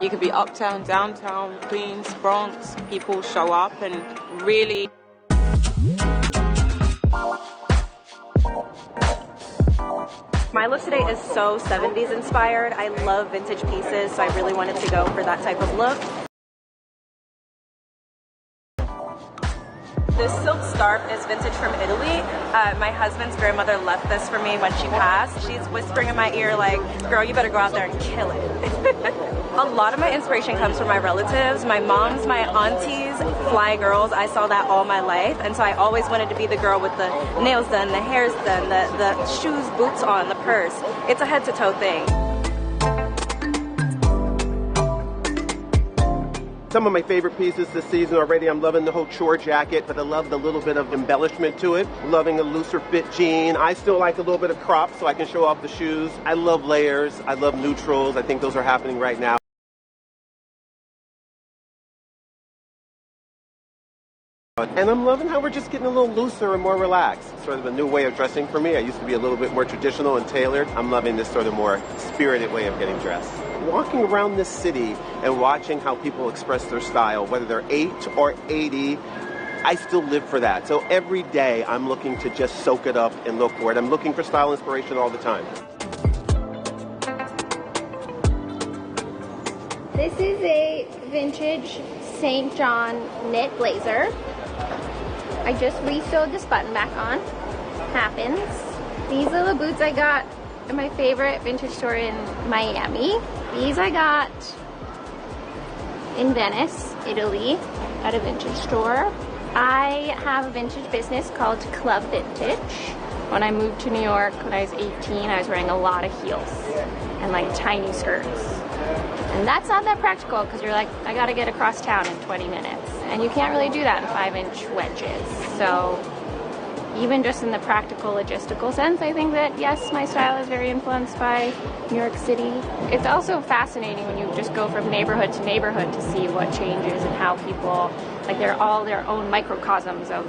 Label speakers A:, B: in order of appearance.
A: You could be uptown, downtown, Queens, Bronx. People show up and really...
B: My look today is so 70s inspired. I love vintage pieces, so I really wanted to go for that type of look. This silk scarf is vintage from Italy. My husband's grandmother left this for me when she passed. She's whispering in my ear like, girl, you better go out there and kill it. A lot of my inspiration comes from my relatives. My moms, my aunties, fly girls. I saw that all my life. And so I always wanted to be the girl with the nails done, the hair's done, the shoes, boots on, the purse. It's a head to toe thing.
C: Some of my favorite pieces this season already. I'm loving the whole chore jacket, but I love the little bit of embellishment to it. Loving a looser fit jean. I still like a little bit of crop so I can show off the shoes. I love layers. I love neutrals. I think those are happening right now. And I'm loving how we're just getting a little looser and more relaxed. Sort of a new way of dressing for me. I used to be a little bit more traditional and tailored. I'm loving this sort of more spirited way of getting dressed. Walking around this city and watching how people express their style, whether they're 8 or 80, I still live for that. So every day I'm looking to just soak it up and look for it. I'm looking for style inspiration all the time.
D: This is a vintage St. John knit blazer. I just re-sewed this button back on. Happens. These are the boots I got at my favorite vintage store in Miami. These I got in Venice, Italy, at a vintage store. I have a vintage business called Club Vintage. When I moved to New York when I was 18, I was wearing a lot of heels and like tiny skirts. And that's not that practical because you're like, I gotta get across town in 20 minutes. And you can't really do that in 5-inch wedges. So even just in the practical logistical sense, I think that yes, my style is very influenced by New York City. It's also fascinating when you just go from neighborhood to neighborhood to see what changes and how people, like they're all their own microcosms of